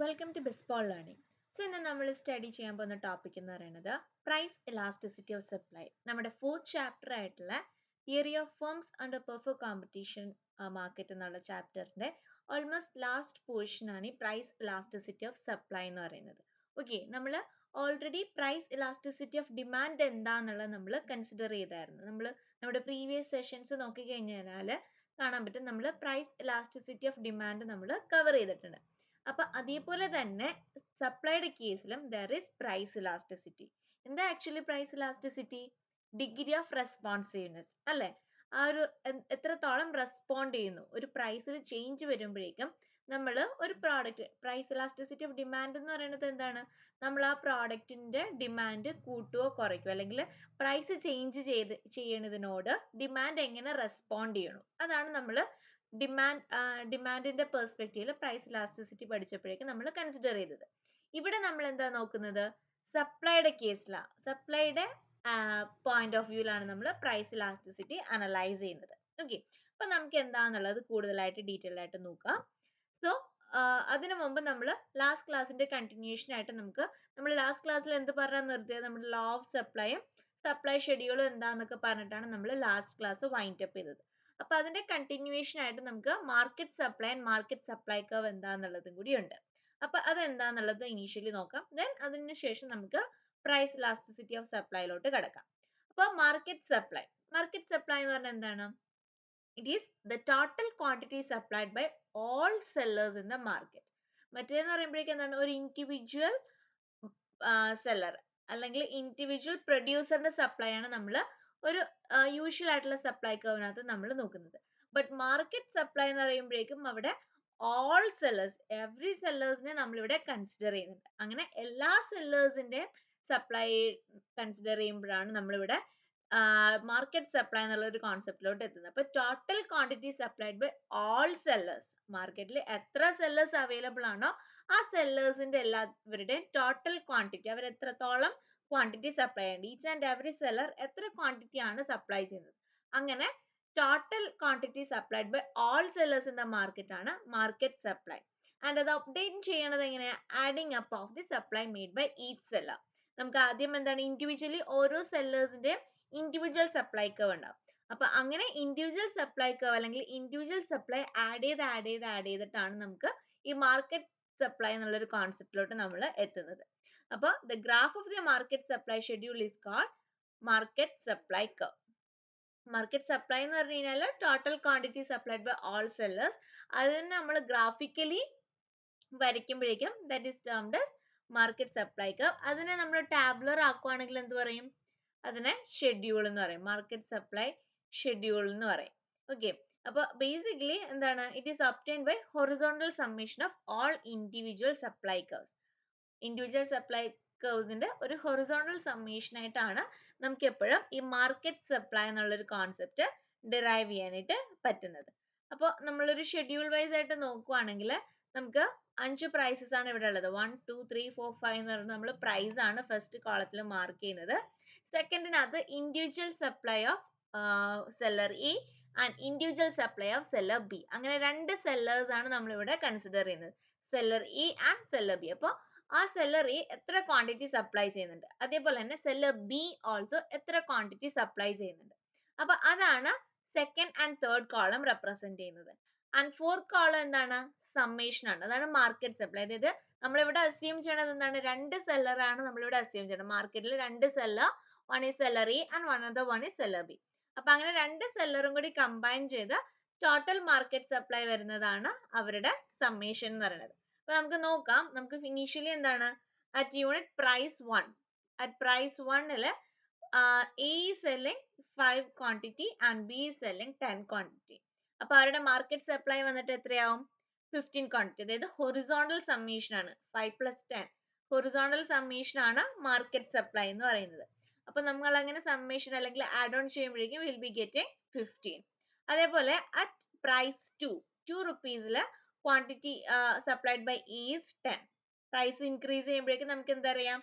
Welcome to ബെസ്പോൾ learning. So ഇന്ന് നമ്മൾ സ്റ്റഡി ചെയ്യാൻ പോകുന്ന ടോപ്പിക് എന്ന് പറയുന്നത് പ്രൈസ് ഇലാസ്റ്റിസിറ്റി ഓഫ് സപ്ലൈ. നമ്മുടെ ഫോർത്ത് ചാപ്റ്റർ ആയിട്ടുള്ള theory of firms under perfect competition market എന്നുള്ള ചാപ്റ്ററിന്റെ ഓൾമോസ്റ്റ് ലാസ്റ്റ് പോർഷൻ ആണ് ഈ പ്രൈസ് ഇലാസ്റ്റിസിറ്റി ഓഫ് സപ്ലൈ എന്ന് പറയുന്നത്. ഓക്കെ, നമ്മൾ already price elasticity of demand എന്താന്നുള്ളത് നമ്മൾ കൺസിഡർ ചെയ്തായിരുന്നു. നമ്മുടെ പ്രീവിയസ് സെഷൻസ് നോക്കിക്കഴിഞ്ഞാൽ കാണാൻ പറ്റും നമ്മൾ പ്രൈസ് ഇലാസ്റ്റിസിറ്റി ഓഫ് ഡിമാൻഡ് നമ്മൾ കവർ ചെയ്തിട്ടുണ്ട്. അപ്പൊ അതേപോലെ തന്നെ സപ്ലൈയുടെ കേസിലും ദർ ഈസ് പ്രൈസ് ഇലാസ്റ്റിസിറ്റി. എന്താ actually price elasticity? Degree of responsiveness അല്ലെ? ആ ഒരു എത്രത്തോളം റെസ്പോണ്ട് ചെയ്യുന്നു ഒരു പ്രൈസിൽ ചേഞ്ച് വരുമ്പോഴേക്കും നമ്മൾ ഒരു product. Price elasticity of demand എന്ന് പറയുന്നത് എന്താണ്? നമ്മൾ ആ പ്രോഡക്റ്റിന്റെ ഡിമാൻഡ് കൂട്ടുകയോ കുറയ്ക്കുകയോ അല്ലെങ്കിൽ പ്രൈസ് ചേഞ്ച് ചെയ്യണതിനോട് ഡിമാൻഡ് എങ്ങനെ റെസ്പോണ്ട് ചെയ്യണം, അതാണ് നമ്മൾ ഡിമാൻഡിന്റെ പെർസ്പെക്റ്റീവിൽ പ്രൈസ് ഇലാസ്റ്റിസിറ്റി പഠിച്ചപ്പോഴേക്കും നമ്മൾ കൺസിഡർ ചെയ്തത്. ഇവിടെ നമ്മൾ എന്താ നോക്കുന്നത്? സപ്ലൈയുടെ കേസിലാണ്, സപ്ലൈയുടെ പോയിന്റ് ഓഫ് വ്യൂലാണ് നമ്മൾ പ്രൈസ് ഇലാസ്റ്റിസിറ്റി അനലൈസ് ചെയ്യുന്നത്. ഓക്കെ, അപ്പൊ നമുക്ക് എന്താന്നുള്ളത് കൂടുതലായിട്ട് ഡീറ്റെയിൽ ആയിട്ട് നോക്കാം. സോ അതിനു മുമ്പ് നമ്മൾ ലാസ്റ്റ് ക്ലാസ്സിന്റെ കണ്ടിന്യൂഷൻ ആയിട്ട് നമ്മൾ ലാസ്റ്റ് ക്ലാസ്സിൽ എന്ത് പറഞ്ഞാൽ നിർത്തിയത്? നമ്മുടെ ലോ ഓഫ് സപ്ലൈയും സപ്ലൈ ഷെഡ്യൂളും എന്താന്നൊക്കെ പറഞ്ഞിട്ടാണ് നമ്മൾ ലാസ്റ്റ് ക്ലാസ് വൈൻഡ് അപ്പ് ചെയ്തത്. അപ്പൊ അതിന്റെ കണ്ടിന്യൂഷൻ ആയിട്ട് നമുക്ക് market supply and market supply curve എന്താന്നുള്ളതും കൂടി ഉണ്ട്. അപ്പൊ അതെന്താന്നുള്ളത് ഇനീഷ്യലി നോക്കാം. ദെൻ അതിനുശേഷം നമുക്ക് പ്രൈസ് ഇലാസ്റ്റിസിറ്റി ഓഫ് സപ്ലൈയിലോട്ട് കിടക്കാം. അപ്പൊ മാർക്കറ്റ് സപ്ലൈ എന്ന് പറഞ്ഞാൽ എന്താണ്? It is the total quantity supplied by all sellers in the market. മറ്റേന്ന് പറയുമ്പോഴേക്കും എന്താണ്? ഒരു ഇൻഡിവിജ്വൽ സെല്ലർ അല്ലെങ്കിൽ ഇൻഡിവിജ്വൽ പ്രൊഡ്യൂസറിന്റെ സപ്ലൈ ആണ് നമ്മൾ ഒരു യൂഷ്വൽ ആയിട്ടുള്ള സപ്ലൈ കർവിനകത്ത് നമ്മൾ നോക്കുന്നത്. ബട്ട് മാർക്കറ്റ് സപ്ലൈ എന്ന് പറയുമ്പോഴേക്കും അവിടെ ഓൾ സെല്ലേഴ്സ്, എവറി സെല്ലേഴ്സിനെ നമ്മളിവിടെ കൺസിഡർ ചെയ്യുന്നുണ്ട്. അങ്ങനെ എല്ലാ സെല്ലേഴ്സിന്റെ സപ്ലൈ കൺസിഡർ ചെയ്യുമ്പോഴാണ് നമ്മളിവിടെ മാർക്കറ്റ് സപ്ലൈ എന്നുള്ള ഒരു കോൺസെപ്റ്റിലോട്ട് എത്തുന്നത്. അപ്പൊ total quantity supplied by all sellers, മാർക്കറ്റിൽ എത്ര സെല്ലേഴ്സ് അവൈലബിൾ ആണോ ആ സെല്ലേഴ്സിന്റെ എല്ലാവരുടെയും ടോട്ടൽ ക്വാണ്ടിറ്റി, അവർ എത്രത്തോളം ക്വാണ്ടിറ്റി സപ്ലൈ ചെയ്യുന്നുണ്ട്, ഈച്ച് ആൻഡ് എവറി സെല്ലർ എത്ര ക്വാണ്ടിറ്റി ആണ് സപ്ലൈ ചെയ്യുന്നത്, അങ്ങനെ total quantity supplied by all sellers in the market ആണ് മാർക്കറ്റ് സപ്ലൈ. ആൻഡ് അത് അപ്ഡേറ്റ് ചെയ്യണത് എങ്ങനെയാണ്? Adding up of the supply made by each seller. നമുക്ക് ആദ്യം എന്താണ്? ഇൻഡിവിജ്വലി ഓരോ സെല്ലേഴ്സിന്റെയും ഇൻഡിവിജ്വൽ സപ്ലൈ കർവ് ഉണ്ടാവും. അപ്പൊ അങ്ങനെ ഇൻഡിവിജ്വൽ സപ്ലൈ കർവ് അല്ലെങ്കിൽ ഇൻഡിവിജ്വൽ സപ്ലൈ ആഡ് ചെയ്തിട്ടാണ് നമുക്ക് ഈ മാർക്കറ്റ് സപ്ലൈ എന്നുള്ള ഒരു കോൺസെപ്റ്റിലോട്ട് നമ്മൾ എത്തുന്നത്. അപ്പോൾ the graph of the market supply schedule is called market supply curve. Market supply എന്ന് പറഞ്ഞു കഴിഞ്ഞാൽ total quantity supplied by all sellers. അതിന് നമ്മൾ ഗ്രാഫിക്കലി വരയ്ക്കുമ്പോഴേക്കും that is termed as market supply curve. അതിനെ നമ്മൾ ടാബ്ലർ ആക്കുവാണെങ്കിൽ എന്ത് പറയും? അതിനെ ഷെഡ്യൂൾ എന്ന് പറയും, മാർക്കറ്റ് സപ്ലൈ ഷെഡ്യൂൾ എന്ന് പറയും. ഓക്കെ, അപ്പൊ ബേസിക്കലി എന്താണ്? It is obtained by horizontal summation of all individual supply curves. Individual supply കർവ്സിന്റെ ഒരു ഹൊറിസോണ്ടൽ സമ്മേഷൻ ആയിട്ടാണ് നമുക്ക് എപ്പോഴും ഈ മാർക്കറ്റ് സപ്ലൈ എന്നുള്ളൊരു കോൺസെപ്റ്റ് ഡിറൈവ് ചെയ്യാനായിട്ട് പറ്റുന്നത്. അപ്പോൾ നമ്മളൊരു ഷെഡ്യൂൾ വൈസ് ആയിട്ട് നോക്കുവാണെങ്കിൽ നമുക്ക് 5 പ്രൈസസ് ആണ് ഇവിടെ ഉള്ളത്. 1, 2, 3, 4, 5 എന്ന് പറയുന്നത് നമ്മൾ പ്രൈസ് ആണ് ഫസ്റ്റ് കോളത്തിൽ മാർക്ക് ചെയ്യുന്നത്. സെക്കൻഡിനകത്ത് individual supply of seller A and individual supply of seller B. അങ്ങനെ രണ്ട് സെല്ലേഴ്സ് ആണ് നമ്മൾ ഇവിടെ കൺസിഡർ ചെയ്യുന്നത്, seller A and seller B. അപ്പോൾ ആ സെല്ലർ എ എത്ര ക്വാണ്ടിറ്റി സപ്ലൈ ചെയ്യുന്നുണ്ട്, അതേപോലെ തന്നെ സെല്ലർ ബി ഓൾസോ എത്ര ക്വാണ്ടിറ്റി സപ്ലൈ ചെയ്യുന്നുണ്ട്. അപ്പൊ അതാണ് second and third column represent ചെയ്യുന്നത്. ആൻഡ് ഫോർത്ത് കോളം എന്താണ്? സമ്മേഷൻ ആണ്, അതാണ് മാർക്കറ്റ് സപ്ലൈ. അതായത് നമ്മളിവിടെ അസ്യൂം ചെയ്യണത് എന്താണ്? രണ്ട് സെല്ലർ ആണ് നമ്മളിവിടെ അസ്യൂം ചെയ്യണം. മാർക്കറ്റിൽ രണ്ട് seller, one is seller A and one other one is seller B. അപ്പൊ അങ്ങനെ രണ്ട് സെല്ലറും കൂടി കമ്പൈൻ ചെയ്ത് ടോട്ടൽ മാർക്കറ്റ് സപ്ലൈ വരുന്നതാണ് അവരുടെ സമ്മേഷൻ എന്ന് പറയുന്നത്. അപ്പൊ നമുക്ക് നോക്കാം. നമുക്ക് ഇനീഷ്യലി എന്താണ്? At unit price 1, at price 1 A is selling 5 quantity and B is selling 10 quantity. അപ്പൊ അവരുടെ മാർക്കറ്റ് സപ്ലൈ വന്നിട്ട് എത്രയാവും? 15 ക്വാണ്ടിറ്റി. അതായത് ഹൊറിസോണ്ടൽ സമ്മേഷൻ ആണ് 5 + 10. ഹൊറിസോണ്ടൽ സമ്മേഷൻ ആണ് മാർക്കറ്റ് സപ്ലൈ എന്ന് പറയുന്നത്. അപ്പൊ നമ്മൾ അങ്ങനെ സമ്മേഷൻ അല്ലെങ്കിൽ ആഡ് ഓൺ ചെയ്യുമ്പോഴേക്കും വിൽ ബി ഗെറ്റിംഗ് 15. അതേപോലെ അറ്റ് പ്രൈസ് 2 റുപ്പീസിൽ quantity supplied by is 10. Price increase ചെയ്യുമ്പോഴേക്കും നമുക്ക് എന്തറിയാം?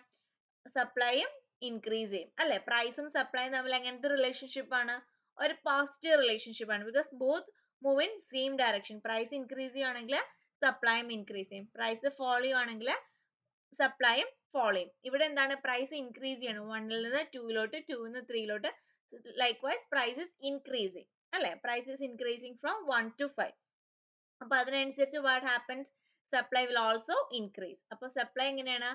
സപ്ലൈയും ഇൻക്രീസ് ചെയ്യും അല്ലെ? പ്രൈസും സപ്ലൈയും തമ്മിൽ എങ്ങനത്തെ റിലേഷൻഷിപ്പ് ആണ്? ഒരു പോസിറ്റീവ് റിലേഷൻഷിപ്പ് ആണ്. Because both move in same direction. Price increase ചെയ്യുകയാണെങ്കിൽ സപ്ലൈയും ഇൻക്രീസ് ചെയ്യും. പ്രൈസ് ഫോളോ ചെയ്യുവാണെങ്കിൽ സപ്ലൈയും ഫോളോ ചെയ്യും. ഇവിടെ എന്താണ് പ്രൈസ് ഇൻക്രീസ് ചെയ്യണം, 1 നിന്ന് 2 2 നിന്ന് 3 likewise price is increasing അല്ലെ, price is increasing from 1 to 5. അപ്പൊ അതിനനുസരിച്ച് what happens, supply will also increase. അപ്പൊ സപ്ലൈ എങ്ങനെയാണ്,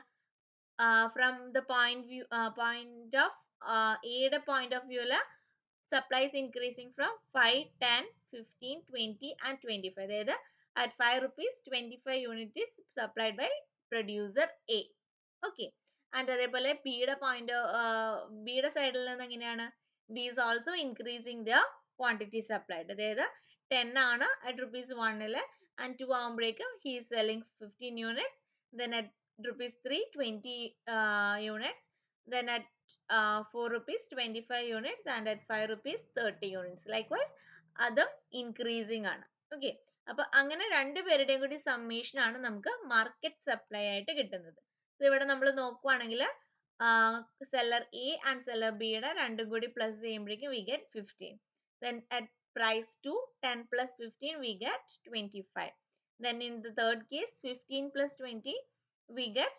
from the point of A point of view supply is increasing from 5 10 15 20 and 25. അതായത് at 5 rupees 25 unit is supplied by producer A. Okay, and അതേപോലെ ബിയുടെ സൈഡിൽ നിന്ന് എങ്ങനെയാണ്, B is also increasing the quantity supplied. അതായത് 10 ആണ് at rupees 1 and 2 ആകുമ്പോഴേക്കും he is selling 15 units, then at rupees 3 20 units, then at 4 rupees 25 units, and at 5 rupees 30 units. Likewise അതും increasing ആണ്. Okay, അപ്പൊ അങ്ങനെ രണ്ടുപേരുടെയും കൂടി സമ്മേഷൻ ആണ് നമുക്ക് മാർക്കറ്റ് സപ്ലൈ ആയിട്ട് കിട്ടുന്നത്. ഇവിടെ നമ്മൾ നോക്കുവാണെങ്കിൽ സെല്ലർ എ ആൻഡ് സെല്ലർ ബിയുടെ രണ്ടും കൂടി പ്ലസ് ചെയ്യുമ്പോഴേക്കും we get 15. Then at price 2 10 plus 15 we get 25. Then in the third case 15 plus 20 we get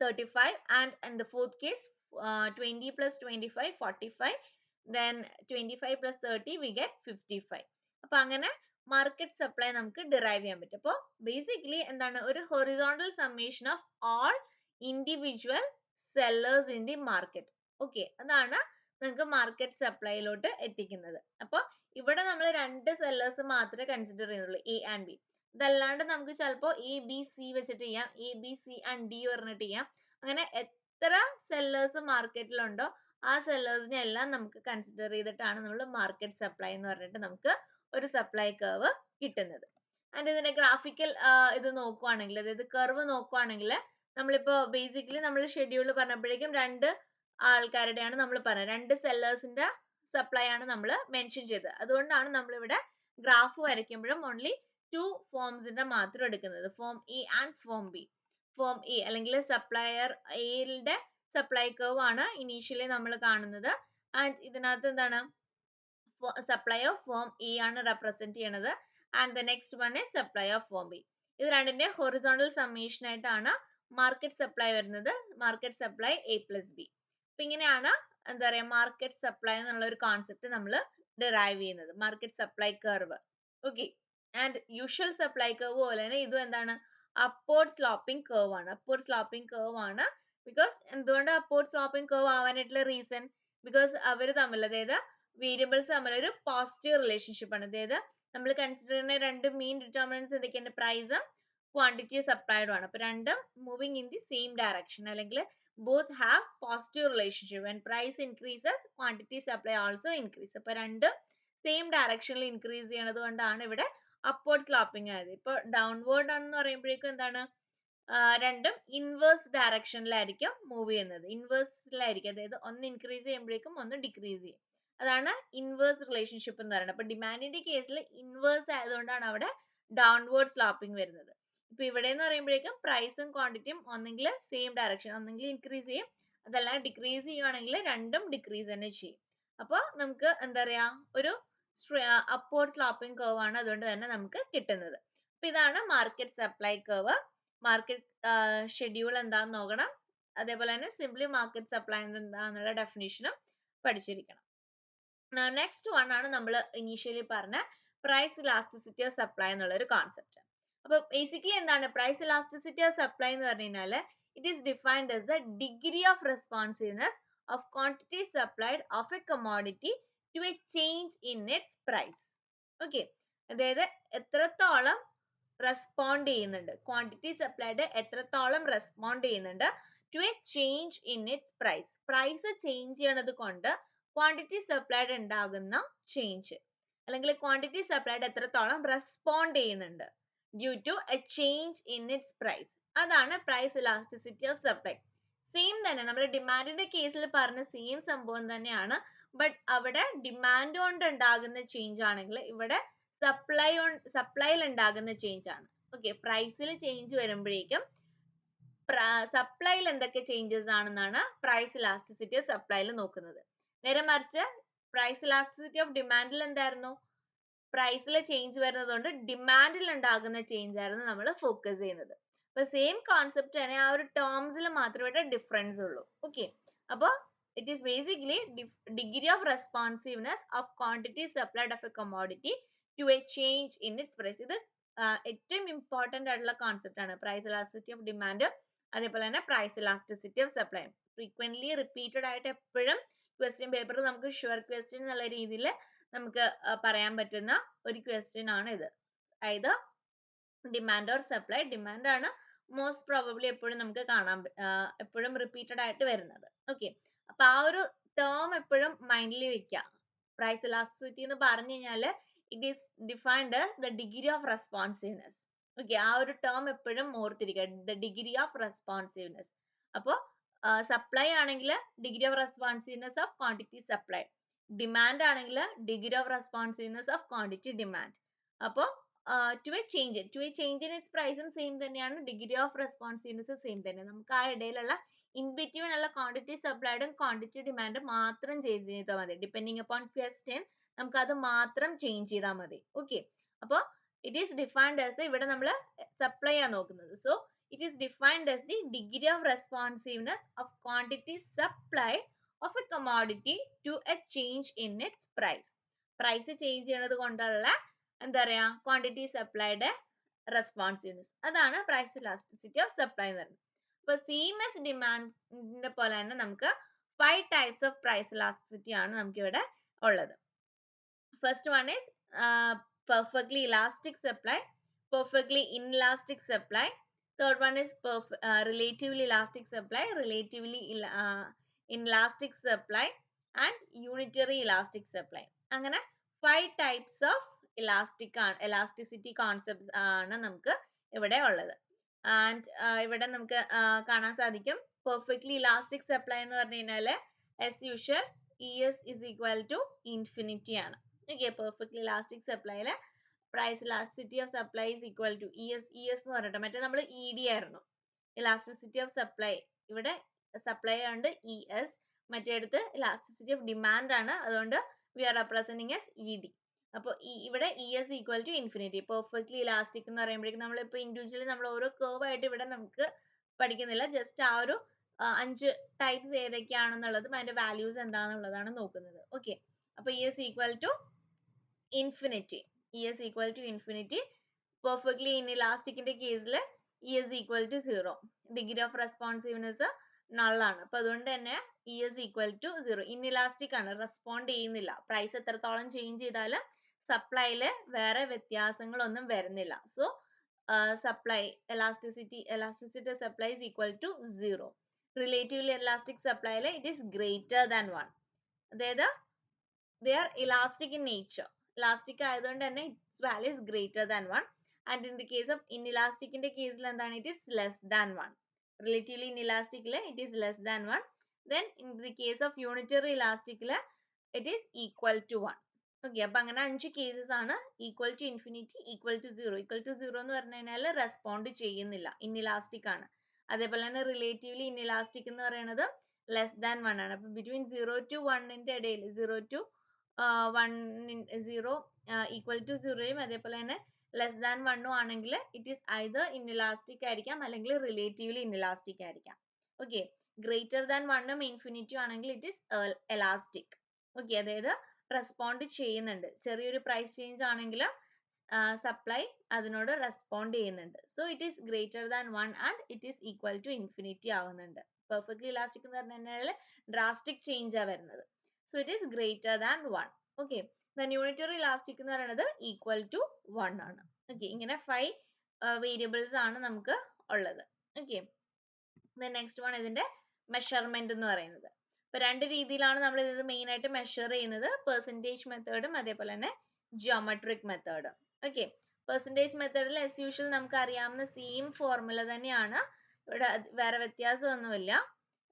35, and in the fourth case 20 plus 25 45, then 25 plus 30 we get 55. അപ്പൊ അങ്ങനെ market supply നമുക്ക് derive ചെയ്യാൻ പറ്റും. അപ്പോൾ ബേസിക്കലി എന്താണ്, ഒരു horizontal summation of all individual sellers in the market. Okay, അതാണ് നമുക്ക് മാർക്കറ്റ് സപ്ലൈയിലോട്ട് എത്തിക്കുന്നത്. അപ്പോൾ ഇവിടെ നമ്മൾ രണ്ട് സെല്ലേഴ്സ് മാത്രമേ കൺസിഡർ ചെയ്യുന്നുള്ളൂ, എ ആൻഡ് ബി. ഇതല്ലാണ്ട് നമുക്ക് ചിലപ്പോൾ എ ബി സി വെച്ചിട്ട് ചെയ്യാം, A B C and D പറഞ്ഞിട്ട് ചെയ്യാം. അങ്ങനെ എത്ര സെല്ലേഴ്സ് മാർക്കറ്റിലുണ്ടോ ആ സെല്ലേഴ്സിനെ എല്ലാം നമുക്ക് കൺസിഡർ ചെയ്തിട്ടാണ് നമ്മൾ മാർക്കറ്റ് സപ്ലൈ എന്ന് പറഞ്ഞിട്ട് നമുക്ക് ഒരു സപ്ലൈ കർവ് കിട്ടുന്നത്. ആൻഡ് ഇതിന്റെ ഗ്രാഫിക്കൽ ഇത് നോക്കുവാണെങ്കിൽ, അതായത് കർവ് നോക്കുവാണെങ്കിൽ, നമ്മളിപ്പോ ബേസിക്കലി നമ്മൾ ഷെഡ്യൂൾ പറഞ്ഞപ്പോഴേക്കും രണ്ട് ആൾക്കാരുടെയാണ് നമ്മൾ പറഞ്ഞത്, രണ്ട് സെല്ലേഴ്സിന്റെ സപ്ലൈ ആണ് നമ്മൾ മെൻഷൻ ചെയ്തത്. അതുകൊണ്ടാണ് നമ്മൾ ഇവിടെ ഗ്രാഫ് വരയ്ക്കുമ്പോഴും ഓൺലി 2 ഫോംസിന്റെ മാത്രം എടുക്കുന്നത്, form A and form B. Form A അല്ലെങ്കിൽ സപ്ലയർ എയുടെ സപ്ലൈ കർവ് ആണ് ഇനീഷ്യലി നമ്മൾ കാണുന്നത്. ആൻഡ് ഇതിനകത്ത് എന്താണ്, സപ്ലൈ ഓഫ് ഫോം എ ആണ് റെപ്രസെന്റ് ചെയ്യണത്, and the next one is supply of form B. ഇത് രണ്ടിന്റെ ഹൊറിസോണ്ടൽ സമ്മേഷൻ ആയിട്ടാണ് മാർക്കറ്റ് സപ്ലൈ വരുന്നത്, market supply A plus B. അപ്പൊ ഇങ്ങനെയാണ് എന്താ പറയാ മാർക്കറ്റ് സപ്ലൈ എന്നുള്ള ഒരു കോൺസെപ്റ്റ് നമ്മൾ ഡിറൈവ് ചെയ്യുന്നത്, market supply curve. Okay, and usual supply curve പോലെ തന്നെ ഇതും എന്താണ്, അപ്വേർഡ് സ്ലോപ്പിംഗ് കർവ് ആണ്. അപ്വേർഡ് സ്ലോപ്പിംഗ് കർവ് ആണ്. ബിക്കോസ് എന്തുകൊണ്ട് അപ്വേർഡ് സ്ലോപ്പിംഗ് കർവ് ആവാനായിട്ടുള്ള റീസൺ, ബിക്കോസ് അവർ തമ്മിൽ, അതായത് വേരിയബിൾസ് തമ്മിൽ ഒരു പോസിറ്റീവ് റിലേഷൻഷിപ്പ് ആണ്. അതായത് നമ്മൾ കൺസിഡർ ചെയ്യുന്ന രണ്ട് മെയിൻ ഡിറ്റർമിനൻസ് എന്തൊക്കെയാണ്, പ്രൈസും ക്വാണ്ടിറ്റി സപ്ലൈഡും ആണ്. അപ്പൊ രണ്ടും moving in the same direction, അല്ലെങ്കിൽ both have positive relationship. When price increases, quantity supply also increase. അപ്പൊ രണ്ടും സെയിം ഡയറക്ഷനിൽ ഇൻക്രീസ് ചെയ്യണത് കൊണ്ടാണ് ഇവിടെ അപ്വേർഡ് സ്ലോപ്പിംഗ് ആയത്. ഇപ്പൊ ഡൗൺവേർഡ് ആണെന്ന് പറയുമ്പോഴേക്കും എന്താണ്, രണ്ടും ഇൻവേഴ്സ് ഡയറക്ഷനിലായിരിക്കും മൂവ് ചെയ്യുന്നത്, ഇൻവേഴ്സിലായിരിക്കും. അതായത് ഒന്ന് ഇൻക്രീസ് ചെയ്യുമ്പോഴേക്കും ഒന്ന് ഡിക്രീസ് ചെയ്യും. അതാണ് ഇൻവേഴ്സ് റിലേഷൻഷിപ്പ് എന്ന് പറയുന്നത്. അപ്പൊ ഡിമാൻഡിന്റെ കേസിൽ ഇൻവേഴ്സ് ആയതുകൊണ്ടാണ് അവിടെ ഡൗൺവേർഡ് സ്ലോപ്പിംഗ് വരുന്നത്. ഇപ്പൊ ഇവിടെ എന്ന് പറയുമ്പോഴേക്കും പ്രൈസും ക്വാണ്ടിറ്റിയും ഒന്നെങ്കിൽ സെയിം ഡയറക്ഷൻ, ഒന്നെങ്കിൽ ഇൻക്രീസ് ചെയ്യും, അതല്ല ഡിക്രീസ് ചെയ്യുവാണെങ്കിൽ രണ്ടും ഡിക്രീസ് തന്നെ ചെയ്യും. അപ്പോൾ നമുക്ക് എന്താ പറയാ ഒരു അപ്വേർഡ് സ്ലോപ്പിംഗ് കർവ് ആണ് അതുകൊണ്ട് തന്നെ നമുക്ക് കിട്ടുന്നത്. അപ്പൊ ഇതാണ് market supply curve. Market schedule എന്താന്ന് നോക്കണം, അതേപോലെ തന്നെ സിംപ്ലി മാർക്കറ്റ് സപ്ലൈ എന്താന്നുള്ള ഡെഫിനിഷനും പഠിച്ചിരിക്കണം. നെക്സ്റ്റ് വൺ ആണ് നമ്മൾ ഇനീഷ്യലി പറഞ്ഞ പ്രൈസ് ഇലാസ്റ്റിസിറ്റി ഓഫ് സപ്ലൈ എന്നുള്ള ഒരു കോൺസെപ്റ്റ്. അപ്പൊ ബേസിക്കലി എന്താണ് പ്രൈസ് ഇലാസ്റ്റിസിറ്റി ഓഫ് സപ്ലൈ എന്ന് പറഞ്ഞു കഴിഞ്ഞാൽ, it is defined as the degree of responsiveness of quantity supplied of a commodity to a change in its price. Okay, അതായത് എത്രത്തോളം respond ചെയ്യുന്നുണ്ട്, ക്വാണ്ടിറ്റി സപ്ലൈഡ് എത്രത്തോളം റെസ്പോണ്ട് ചെയ്യുന്നുണ്ട് to a change in its price. Price change ചെയ്യണത് കൊണ്ട് quantity supplied ഉണ്ടാകുന്ന change, അല്ലെങ്കിൽ quantity supplied എത്രത്തോളം റെസ്പോണ്ട് ചെയ്യുന്നുണ്ട് due to a change in its price, അതാണ് price elasticity of supply. Same തന്നെ നമ്മൾ ഡിമാൻഡിന്റെ കേസിൽ പറഞ്ഞ സെയിം സംഭവം തന്നെയാണ്. ബട്ട് അവിടെ ഡിമാൻഡ് കൊണ്ട് ഉണ്ടാകുന്ന ചേഞ്ച് ആണെങ്കിൽ ഇവിടെ സപ്ലൈയിൽ ഉണ്ടാകുന്ന ചേഞ്ച് ആണ്. ഓക്കെ, പ്രൈസിൽ ചേഞ്ച് വരുമ്പോഴേക്കും സപ്ലൈയിൽ എന്തൊക്കെ ചേഞ്ചസ് ആണെന്നാണ് പ്രൈസ് ഇലാസ്റ്റിസിറ്റി ഓഫ് സപ്ലൈയിൽ നോക്കുന്നത്. നേരെ മറിച്ച് പ്രൈസ് ഇലാസ്റ്റിസിറ്റി ഓഫ് ഡിമാൻഡിൽ എന്തായിരുന്നു, പ്രൈസിലെ ചേഞ്ച് വരുന്നതുകൊണ്ട് ഡിമാൻഡിൽ ഉണ്ടാകുന്ന ചേഞ്ച് ആയിരുന്നു നമ്മൾ ഫോക്കസ് ചെയ്യുന്നത്. അപ്പൊ സെയിം കോൺസെപ്റ്റ് തന്നെ ആ ഒരു ടേംസിൽ മാത്രമേ ഡിഫറൻസ് ഉള്ളൂ. ഓക്കെ, അപ്പോൾ it is basically degree of responsiveness of quantity supplied of a commodity to a change in its price. ഇത് ഏറ്റവും ഇമ്പോർട്ടന്റ് ആയിട്ടുള്ള കോൺസെപ്റ്റ് ആണ് പ്രൈസ് ഇലാസ്റ്റിസിറ്റി ഓഫ് ഡിമാൻഡ്, അതേപോലെ തന്നെ price elasticity of supply. Frequently repeated ആയിട്ട് എപ്പോഴും question പേപ്പറിൽ നമുക്ക് ഷുവർ ക്വസ്റ്റ്യൻ എന്നുള്ള രീതിയിൽ നമുക്ക് പറയാൻ പറ്റുന്ന ഒരു ക്വസ്റ്റ്യൻ ആണ് ഇത്. അതായത് ഡിമാൻഡ് ഓർ സപ്ലൈ, ഡിമാൻഡ് ആണ് മോസ്റ്റ് പ്രോബബ്ലി എപ്പോഴും നമുക്ക് കാണാൻ എപ്പോഴും റിപ്പീറ്റഡ് ആയിട്ട് വരുന്നത്. ഓക്കെ, അപ്പൊ ആ ഒരു ടേം എപ്പോഴും മൈൻഡിൽ വെക്കുക. പ്രൈസ് ഇലാസ്റ്റിസിറ്റി എന്ന് പറഞ്ഞു കഴിഞ്ഞാൽ it is defined as the degree of responsiveness. Okay, ആ ഒരു ടേം എപ്പോഴും ഓർത്തിരിക്കുക, ദ ഡിഗ്രി ഓഫ് റെസ്പോൺസീവ്നെസ്. അപ്പോൾ സപ്ലൈ ആണെങ്കിൽ degree of responsiveness of quantity supply, demand ആണെങ്കിൽ degree of responsiveness of quantity demand. അപ്പോൾ to a change in its പ്രൈസും same തന്നെയാണ്, ഡിഗ്രി ഓഫ് റെസ്പോൺസീവ്നെസ് സെയിം തന്നെ. നമുക്ക് ആ ഇടയിലുള്ള ഇൻ ബിറ്റ്വീൻ ഉള്ള ക്വാണ്ടിറ്റി സപ്ലൈഡും ക്വാണ്ടിറ്റി ഡിമാൻഡും മാത്രം ചേഞ്ച് ചെയ്താൽ മതി. ഡിപ്പെൻഡിങ് അപ്പോൺ ക്വസ്റ്റ്യൻ നമുക്ക് അത് മാത്രം ചേഞ്ച് ചെയ്താൽ മതി. ഓക്കെ, അപ്പോൾ ഇറ്റ് ഈസ് ഡിഫൈൻഡ് ആസ്, ഇവിടെ നമ്മൾ സപ്ലൈ ആണ് നോക്കുന്നത്. So it is defined as the degree of responsiveness of quantity supplied of a commodity to a change in its price. Price change ചെയ്യുന്നത് കൊണ്ടുള്ള എന്താ പറയാ, ക്വാണ്ടിറ്റി സപ്ലൈയുടെ റെസ്പോൺസീവ്നെസ്, അതാണ് പ്രൈസ് ഇലാസ്റ്റിസിറ്റി ഓഫ് സപ്ലൈ എന്ന് പറയുന്നത്. അപ്പൊ സെയിം ആസ് ഡിമാൻഡിന്റെ പോലെ തന്നെ നമുക്ക് 5 ടൈപ്സ് ഓഫ് പ്രൈസ് ഇലാസ്റ്റിസിറ്റി ആണ് നമുക്ക് ഇവിടെ ഉള്ളത്. First one is perfectly elastic supply, perfectly inelastic supply. Third one is relatively elastic supply, relatively inelastic supply and unitary elastic supply. അങ്ങനെ 5 ടൈപ്സ് ഓഫ് elasticity concepts ആണ് നമുക്ക് ഇവിടെ ഉള്ളത്. ആൻഡ് ഇവിടെ നമുക്ക് കാണാൻ സാധിക്കും പെർഫെക്റ്റ്ലി ഇലാസ്റ്റിക് സപ്ലൈ എന്ന് പറഞ്ഞു കഴിഞ്ഞാൽ as usual ES is equal to infinity ആണ്. ഓക്കെ, പെർഫെക്റ്റ്ലി ഇലാസ്റ്റിക് സപ്ലൈയില് price elasticity of supply is equal to ES എന്ന് പറഞ്ഞിട്ട്, മറ്റേ നമ്മൾ ED ആയിരുന്നു. ഇലാസ്റ്റിസിറ്റി ഓഫ് സപ്ലൈ, ഇവിടെ സപ്ലൈ ഉണ്ട് ES, മറ്റേടുത്ത് ഇലാസ്റ്റിസിറ്റി ഓഫ് ഡിമാൻഡ് ആണ്, അതുകൊണ്ട് we are representing as ED. അപ്പോൾ ഇവിടെ ES equal to infinity. Perfectly elastic എന്ന് പറയുമ്പോഴേക്കും നമ്മളിപ്പോൾ ഇൻഡിവിജ്വലി നമ്മൾ ഓരോ കേർവ് ആയിട്ട് ഇവിടെ നമുക്ക് പഠിക്കുന്നില്ല, ജസ്റ്റ് ആ ഒരു 5 ടൈപ്സ് ഏതൊക്കെയാണെന്നുള്ളതും അതിന്റെ വാല്യൂസ് എന്താണെന്നുള്ളതാണ് നോക്കുന്നത്. ഓക്കെ, അപ്പോൾ ES equal to infinity, ES equal to infinity. Perfectly ഇൻഇലാസ്റ്റിക്കിന്റെ കേസിൽ ES equal to 0, degree of responsiveness നള്ളാണ്. അപ്പൊ അതുകൊണ്ട് തന്നെ ES ഈക്വൽ ടു 0. ഇൻഇലാസ്റ്റിക് ആണ്, റെസ്പോണ്ട് ചെയ്യുന്നില്ല. പ്രൈസ് എത്രത്തോളം ചേഞ്ച് ചെയ്താലും സപ്ലൈയില് വേറെ വ്യത്യാസങ്ങളൊന്നും വരുന്നില്ല. So supply elasticity supply is equal to 0. Relatively elastic supply it is greater than 1. അതായത് they are elastic in nature. Elastic ആയതുകൊണ്ട് തന്നെ its value is greater than 1. And in the case of inelastic in the case it is less than 1. Relatively inelastic it is less than 1. Then in the case of unitary elastic it is equal to 1. Okay, അപ്പോൾ അങ്ങനെ 5 cases ആണ്. Equal to infinity, equal to 0. Equal to 0 എന്ന് പറഞ്ഞു കഴിഞ്ഞാൽ respond ചെയ്യുന്നില്ല, inelastic ആണ്. അതേപോലെ തന്നെ റിലേറ്റീവ്ലി ഇൻഇലാസ്റ്റിക് എന്ന് പറയുന്നത് ലെസ് ദാൻ 1 ആണ്. അപ്പോൾ ബിറ്റ്വീൻ 0 to 1 ഇടയിൽ 0 to 0 ഈക്വൽ ടു 0യും അതേപോലെ തന്നെ ലെസ് ദാൻ 1 ആണെങ്കിൽ ഇറ്റ് ഈസ് ഐദർ ഇൻഇലാസ്റ്റിക് ആയിരിക്കാം അല്ലെങ്കിൽ റിലേറ്റീവ്ലി ഇൻഇലാസ്റ്റിക് ആയിരിക്കാം. ഓക്കെ, ഗ്രേറ്റർ ദാൻ 1ഉം ഇൻഫിനിറ്റിയും ആണെങ്കിൽ ഇറ്റ് ഈസ് എലാസ്റ്റിക്. ഓക്കെ, അതായത് റെസ്പോണ്ട് ചെയ്യുന്നുണ്ട്. ചെറിയൊരു പ്രൈസ് ചേഞ്ച് ആണെങ്കിൽ സപ്ലൈ അതിനോട് റെസ്പോണ്ട് ചെയ്യുന്നുണ്ട്. So it is greater than 1 and it is equal to infinity ആവുന്നുണ്ട്. പെർഫെക്റ്റ്ലി ഇലാസ്റ്റിക് എന്ന് പറഞ്ഞു കഴിഞ്ഞാൽ ഡ്രാസ്റ്റിക് ചേഞ്ച് ആണ് വരുന്നത്. So it is greater than 1. Okay, then unitary elastic എന്ന് പറയുന്നത് ഈക്വൽ ടു 1 ആണ്. ഓക്കെ, ഇങ്ങനെ 5 വേരിയബിൾസ് ആണ് നമുക്ക് ഉള്ളത്. ഓക്കെ, ദെൻ നെക്സ്റ്റ് വൺ ഇതിന്റെ മെഷർമെന്റ് എന്ന് പറയുന്നത്. ഇപ്പൊ 2 രീതിയിലാണ് നമ്മൾ ഇത് മെയിൻ ആയിട്ട് മെഷർ ചെയ്യുന്നത്, പെർസെന്റേജ് മെത്തേഡും അതേപോലെ തന്നെ ജിയോമെട്രിക് മെത്തേഡും. ഓക്കെ, പെർസെന്റേജ് മെത്തേഡിൽ as usual നമുക്ക് അറിയാവുന്ന സെയിം ഫോർമുല തന്നെയാണ്, ഇവിടെ വേറെ വ്യത്യാസമൊന്നുമില്ല.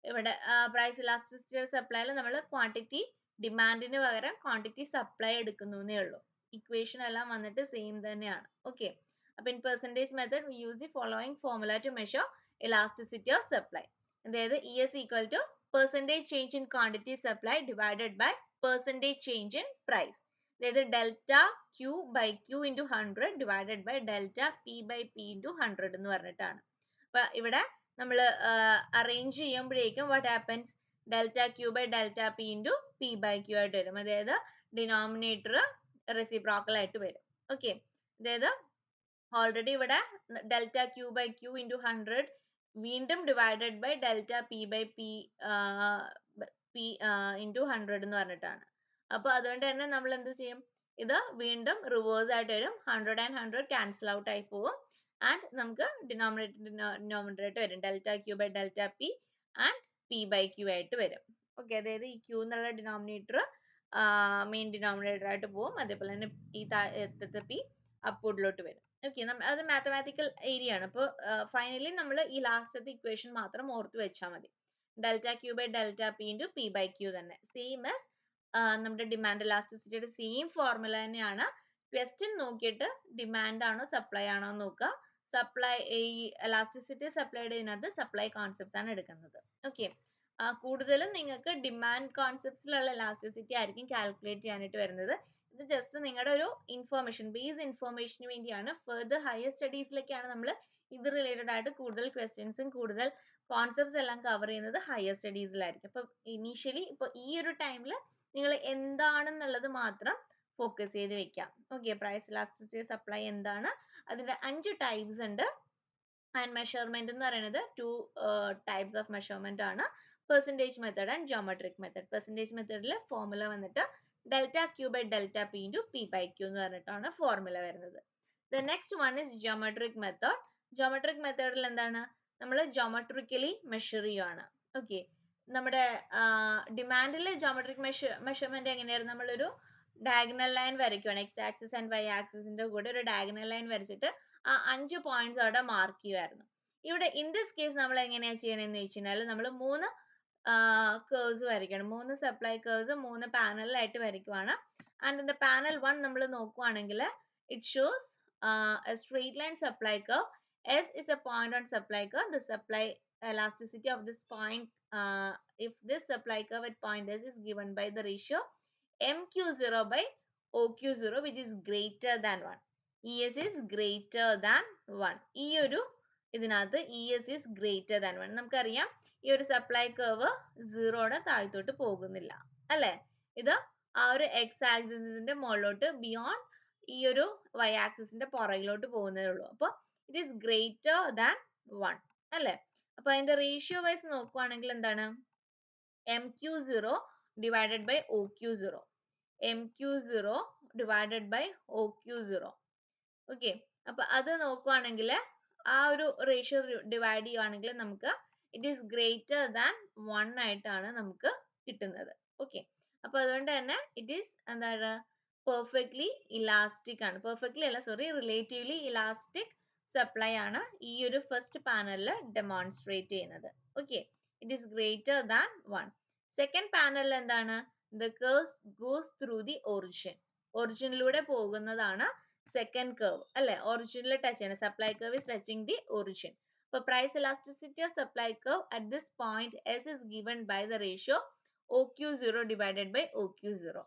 ഇവിടെ പ്രൈസ് ഇലാസ്റ്റിസിറ്റി ഓഫ് സപ്ലൈയിൽ നമ്മൾ ക്വാണ്ടിറ്റി ഡിമാൻഡിന് പകരം ക്വാണ്ടിറ്റി സപ്ലൈ എടുക്കുന്നു എന്നേ ഉള്ളൂ. ഇക്വേഷൻ എല്ലാം വന്നിട്ട് സെയിം തന്നെയാണ്. ഓക്കെ, അപ്പൊ in percentage method we use the following formula to measure elasticity of supply. അതായത് ES equal to percentage change in quantity supply divided by percentage change in price. അതായത് delta Q by Q into 100 divided by delta P by P into 100 എന്ന് പറഞ്ഞിട്ടാണ്. അപ്പൊ ഇവിടെ നമ്മൾ arrange ചെയ്യുമ്പോഴേക്കും what happens, delta Q by delta P into P by Q ആയിട്ട് വരും. അതായത് ഡിനോമിനേറ്റർ റെസിപ്രോക്കൽ ആയിട്ട് വരും. ഓക്കെ, അതായത് ഓൾറെഡി ഇവിടെ delta Q by Q into 100 വീണ്ടും divided by delta P by P P into 100 എന്ന് പറഞ്ഞിട്ടാണ്. അപ്പൊ അതുകൊണ്ട് തന്നെ നമ്മൾ എന്ത് ചെയ്യും, ഇത് വീണ്ടും റിവേഴ്സ് ആയിട്ട് വരും. 100 and 100 ക്യാൻസൽ ഔട്ട് ആയി പോകും. ആൻഡ് നമുക്ക് ഡിനോമിനേറ്റർ വരും delta Q by delta P and P by Q ആയിട്ട് വരും. ഓക്കെ, അതായത് ഈ ക്യൂ എന്നുള്ള ഡിനോമിനേറ്റർ മെയിൻ ഡിനോമിനേറ്റർ ആയിട്ട് പോകും. അതേപോലെ തന്നെ ഈ പി അപ്വേർഡിലോട്ട് വരും. ഓക്കെ, അത് മാത്തമാറ്റിക്കൽ ഏരിയ ആണ്. അപ്പോൾ ഫൈനലി നമ്മൾ ഈ ലാസ്റ്റത്തെ ഇക്വേഷൻ മാത്രം ഓർത്ത് വെച്ചാൽ മതി. Delta Q by delta P into P by Q തന്നെ, സെയിം ആസ് നമ്മുടെ ഡിമാൻഡ് ഇലാസ്റ്റിസിറ്റിയുടെ സെയിം ഫോർമുല തന്നെയാണ്. ക്വസ്റ്റ്യൻ നോക്കിയിട്ട് ഡിമാൻഡ് ആണോ സപ്ലൈ ആണോ നോക്കുക. സപ്ലൈ ഈ എലാസ്റ്റിസിറ്റി സപ്ലൈയുടെ ഇതിനകത്ത് സപ്ലൈ കോൺസെപ്റ്റ്സ് ആണ് എടുക്കുന്നത്. ഓക്കെ, കൂടുതലും നിങ്ങൾക്ക് ഡിമാൻഡ് കോൺസെപ്റ്റ്സിലുള്ള എലാസ്റ്റിസിറ്റി ആയിരിക്കും കാൽക്കുലേറ്റ് ചെയ്യാനായിട്ട് വരുന്നത്. ഇത് ജസ്റ്റ് നിങ്ങളുടെ ഒരു ഇൻഫോർമേഷൻ, ബേസ് ഇൻഫോർമേഷന് വേണ്ടിയാണ്. ഫർദർ ഹയർ സ്റ്റഡീസിലൊക്കെയാണ് നമ്മൾ ഇത് റിലേറ്റഡ് ആയിട്ട് കൂടുതൽ ക്വസ്റ്റ്യൻസും കൂടുതൽ കോൺസെപ്റ്റ്സ് എല്ലാം കവർ ചെയ്യുന്നത് ഹയർ സ്റ്റഡീസിലായിരിക്കും. അപ്പം ഇനീഷ്യലി ഇപ്പോൾ ഈ ഒരു ടൈമിൽ നിങ്ങൾ എന്താണെന്നുള്ളത് മാത്രം ഫോക്കസ് ചെയ്ത് വെക്കാം. ഓക്കെ, പ്രൈസ് ഇലാസ്റ്റിസിറ്റി സപ്ലൈ എന്താണ്, അതിന്റെ 5 ടൈപ്സ് ഉണ്ട്. ആൻഡ് മെഷർമെന്റ് എന്ന് പറയുന്നത് 2 ടൈപ്സ് ഓഫ് മെഷർമെന്റ് ആണ്, percentage method and geometric method. Percentage മെത്തേഡിൽ ഫോർമുല വന്നിട്ട് delta Q by delta P into P by Q എന്ന് പറഞ്ഞിട്ടാണ് ഫോർമുല വരുന്നത്. The next one is geometric method. Geometric മെത്തേഡിൽ എന്താണ്, നമ്മൾ ജോമെട്രിക്കലി മെഷർ ചെയ്യുകയാണ്. ഓക്കെ, നമ്മുടെ ഡിമാൻഡിൽ ജോമെട്രിക് മെഷർമെന്റ് എങ്ങനെയായിരുന്നു, നമ്മളൊരു ഡയഗണൽ ലൈൻ വരയ്ക്കുകയാണ്. എക്സ് ആക്സിസ് ആൻഡ് വൈ ആക്സിസിന്റെ കൂടെ ഒരു ഡയഗണൽ ലൈൻ വരച്ചിട്ട് ആ 5 പോയിന്റ്സ് അവിടെ മാർക്ക് ചെയ്യുമായിരുന്നു. ഇവിടെ ഇൻ ദിസ് കേസ് നമ്മൾ എങ്ങനെയാ ചെയ്യണമെന്ന് വെച്ച് കഴിഞ്ഞാൽ നമ്മൾ 3 കേഴ്സ് വരയ്ക്കണം. 3 സപ്ലൈ കേഴ്സ് 3 പാനലിലായിട്ട് വരയ്ക്കുവാണ്. ആൻഡ് ഇൻ ദ പാനൽ 1 നമ്മൾ നോക്കുവാണെങ്കിൽ it shows a straight line supply curve. S is a point on supply curve. The supply elasticity of this point, if this supply curve at point S is given by the ratio mq0 by oq0 which is greater than 1. ES is greater than 1. ഈ ഒരു ഇതിനകത്ത് ES is greater than 1. നമുക്കറിയാം ഈ ഒരു supply curve 0യുടെ താഴത്തോട്ട് പോകുന്നില്ല അല്ലേ. ഇത് ആ ഒരു എക്സ് ആക്സിസിന്റെ മുകളിലോട്ട് ബിയോണ്ട് ഈ ഒരു വൈ ആക്സിസിന്റെ പുറകിലോട്ട് പോകുന്നതേ ഉള്ളൂ. അപ്പോൾ ഇറ്റ് ഈസ് ഗ്രേറ്റർ ദാൻ 1 അല്ലേ. അപ്പൊ അതിന്റെ റേഷ്യോ വൈസ് നോക്കുവാണെങ്കിൽ എന്താണ്, mq0 divided by oq0, mq0 divided by oq0. Okay, അപ്പൊ അത് നോക്കുവാണെങ്കിൽ ആ ഒരു റേഷ്യോ ഡിവൈഡ് ചെയ്യുവാണെങ്കിൽ നമുക്ക് ഇറ്റ് ഈസ് ഗ്രേറ്റർ ദാൻ 1 ആയിട്ടാണ് നമുക്ക് കിട്ടുന്നത്. ഓക്കെ, അപ്പൊ അതുകൊണ്ട് തന്നെ ഇറ്റ് ഈസ് എന്താണ്, പെർഫെക്റ്റ്ലി ഇലാസ്റ്റിക് ആണ്. പെർഫെക്റ്റ്ലി അല്ല, സോറി, റിലേറ്റീവ്ലി ഇലാസ്റ്റിക് സപ്ലൈ ആണ് ഈ ഒരു ഫസ്റ്റ് പാനലിൽ ഡെമോൺസ്ട്രേറ്റ് ചെയ്യുന്നത്. Okay, it is greater than 1. Second panel എന്താണ്, the curve goes through the origin. ഒറിജിനിലൂടെ പോകുന്നതാണ് സെക്കൻഡ് കർവ് അല്ലെ. ഒറിജിനിൽ ടച്ച് ചെയ്യണം, supply curve is touching the origin. അപ്പൊ price elasticity of supply curve at this point S is given by the ratio OQ0 divided by OQ0.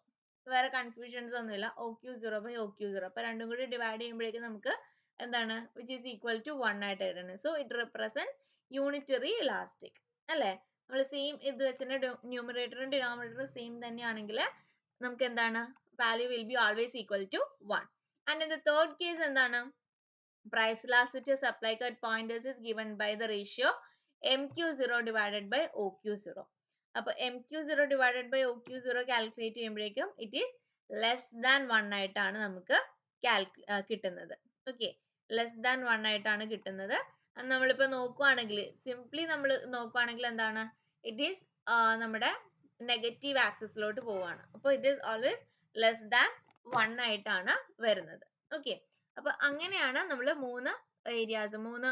വേറെ confusions ഒന്നുമില്ല, OQ0 by OQ0. അപ്പൊ രണ്ടും കൂടി divide ചെയ്യുമ്പോഴേക്കും നമുക്ക് എന്താണ്, വിച്ച് ഈസ് ഈക്വൽ ടു 1 ആയിട്ട് എഴുതുന്നത്. So it represents unitary elastic അല്ലെ. നമ്മൾ സെയിം ഇത് വെച്ചിട്ട് ന്യൂമറേറ്ററും ഡിനോമിനേറ്ററും സെയിം തന്നെയാണെങ്കിൽ നമുക്ക് എന്താണ്, value will be always equal to 1. And in the third case എന്താണ്, price elasticity of supply at point S is given by the ratio mq0 divided by oq0. അപ്പോൾ mq0 divided by oq0 calculate ചെയ്യുമ്പോഴേക്കും it is less than 1 ആയിട്ടാണ് നമുക്ക് കിട്ടുന്നത്. Okay, less than 1 ആയിട്ടാണ് കിട്ടുന്നത്. നമ്മളിപ്പോൾ നോക്കുവാണെങ്കിൽ സിംപ്ലി നമ്മൾ നോക്കുവാണെങ്കിൽ എന്താണ്, ഇറ്റ് ഈസ് നമ്മുടെ നെഗറ്റീവ് ആക്സിസിലോട്ട് പോവാണ്. അപ്പോൾ it is always less than 1 ആയിട്ടാണ് വരുന്നത്. ഓക്കെ, അപ്പൊ അങ്ങനെയാണ് നമ്മൾ 3 ഏരിയാസ്, 3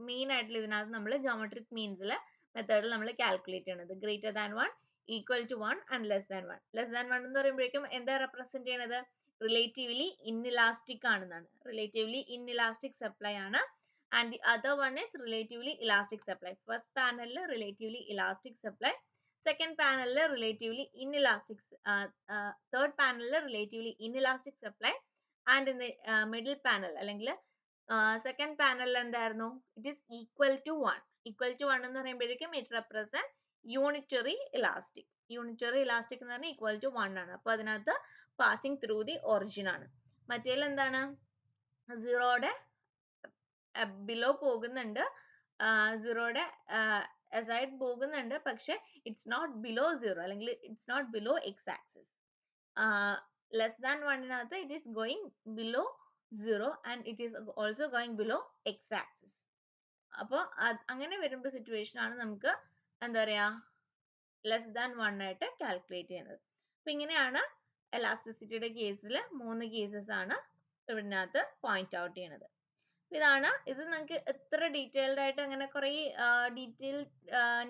മെയിൻ ആയിട്ടുള്ള ഇതിനകത്ത് നമ്മൾ ജോമെട്രിക് മീൻസിൽ മെത്തേഡിൽ നമ്മൾ കാൽക്കുലേറ്റ് ചെയ്യണത്. Greater than 1, equal to 1 and less than 1. Less than 1 എന്ന് പറയുമ്പോഴേക്കും എന്താ റെപ്രസെന്റ് ചെയ്യണത്, റിലേറ്റീവ്ലി ഇൻഇലാസ്റ്റിക് ആണെന്നാണ്. റിലേറ്റീവ്ലി ഇൻഇലാസ്റ്റിക് സപ്ലൈ ആണ്. And the other one is relatively elastic supply. First പാനലിൽ റിലേറ്റീവ്ലി ഇലാസ്റ്റിക് സപ്ലൈ, സെക്കൻഡ് പാനലിൽ റിലേറ്റീവ്ലി ഇൻഇലാസ്റ്റിക്, തേർഡ് പാനലിൽ relatively inelastic supply, and in the middle panel അല്ലെങ്കിൽ സെക്കൻഡ് പാനലിൽ എന്തായിരുന്നു, it is equal to 1. Equal to 1 എന്ന് പറയുമ്പോഴേക്കും it represent unitary elastic. Unitary elastic എന്ന് പറഞ്ഞാൽ ഈക്വൽ ടു 1 ആണ്. അപ്പൊ അതിനകത്ത് പാസിംഗ് ത്രൂ ദി ഒറിജിൻ ആണ്. മറ്റേൽ എന്താണ്, സീറോയുടെ ബിലോ പോകുന്നുണ്ട്, സീറോയുടെ അസൈഡ് പോകുന്നുണ്ട്, പക്ഷെ ഇറ്റ്സ് നോട്ട് ബിലോ സീറോ അല്ലെങ്കിൽ it's not below x axis. Less than വണ്ണിനകത്ത് it is going below zero and it is also going below x axis. അപ്പോൾ അങ്ങനെ വരുമ്പോൾ സിറ്റുവേഷൻ ആണ് നമുക്ക് എന്താ പറയാ ലെസ് ദാൻ 1 ആയിട്ട് കാൽക്കുലേറ്റ് ചെയ്യുന്നത്. അപ്പൊ ഇങ്ങനെയാണ് എലാസ്റ്റിസിറ്റിയുടെ കേസിൽ 3 കേസസ് ആണ് ഇതിനകത്ത് പോയിന്റ് ഔട്ട് ചെയ്യുന്നത്. ഇതാണ് ഇത്. നിങ്ങൾക്ക് എത്ര ഡീറ്റെയിൽഡ് ആയിട്ട് അങ്ങനെ കുറെ ഡീറ്റെയിൽ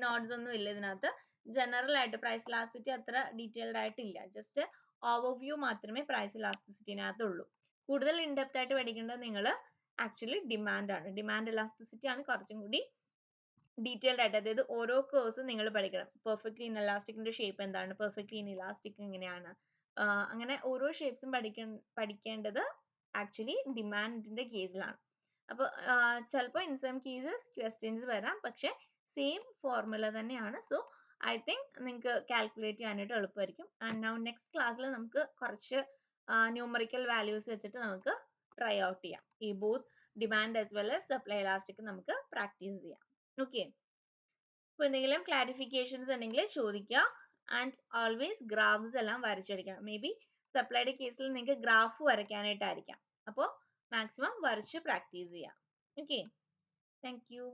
നോട്ട്സ് ഒന്നും ഇല്ല ഇതിനകത്ത്. ജനറൽ ആയിട്ട് പ്രൈസ് ഇലാസ്റ്റിസിറ്റി അത്ര ഡീറ്റെയിൽഡ് ആയിട്ടില്ല, ജസ്റ്റ് ഓവർവ്യൂ മാത്രമേ പ്രൈസ് ഇലാസ്റ്റിസിറ്റിനകത്ത് ഉള്ളൂ. കൂടുതൽ ഇൻഡെപ്ത് ആയിട്ട് പഠിക്കേണ്ടത് നിങ്ങൾ ആക്ച്വലി ഡിമാൻഡ് ആണ്. ഡിമാൻഡ് ഇലാസ്റ്റിസിറ്റി ആണ് കുറച്ചും കൂടി ഡീറ്റെയിൽഡ് ആയിട്ട്, അതായത് ഓരോ കേഴ്സും നിങ്ങൾ പഠിക്കണം. പെർഫെക്റ്റ്ലി ഇൻഇലാസ്റ്റിക്കിന്റെ ഷേപ്പ് എന്താണ്, പെർഫെക്റ്റ്ലി ഇൻഇലാസ്റ്റിക് എങ്ങനെയാണ്, അങ്ങനെ ഓരോ ഷേപ്സും പഠിക്കേണ്ടത് ആക്ച്വലി ഡിമാൻഡിന്റെ കേസിലാണ്. അപ്പോൾ ചിലപ്പോൾ ഇൻ സം കേസസ് ക്വസ്റ്റ്യൻസ് വരാം, പക്ഷെ സെയിം ഫോർമുല തന്നെയാണ്. സോ ഐ തിങ്ക് നിങ്ങൾക്ക് കാൽക്കുലേറ്റ് ചെയ്യാനായിട്ട് എളുപ്പമായിരിക്കും. ആൻഡ് നൗ നെക്സ്റ്റ് ക്ലാസ്സിൽ നമുക്ക് കുറച്ച് ന്യൂമറിക്കൽ വാല്യൂസ് വെച്ചിട്ട് നമുക്ക് ട്രൈ ഔട്ട് ചെയ്യാം. ഈ both demand as well as supply elastic നമുക്ക് പ്രാക്ടീസ് ചെയ്യാം. ഓക്കെ, അപ്പോൾ എന്തെങ്കിലും ക്ലാരിഫിക്കേഷൻസ് ഉണ്ടെങ്കിൽ ചോദിക്കുക. ആൻഡ് ഓൾവേസ് ഗ്രാഫ്സ് എല്ലാം വരച്ചെടുക്കാം. മേ ബി സപ്ലൈയുടെ കേസിൽ നിങ്ങൾക്ക് ഗ്രാഫ് വരയ്ക്കാനായിട്ടായിരിക്കാം. അപ്പോൾ മാക്സിമം വരച്ച് പ്രാക്ടീസ് ചെയ്യാം. Okay, thank you.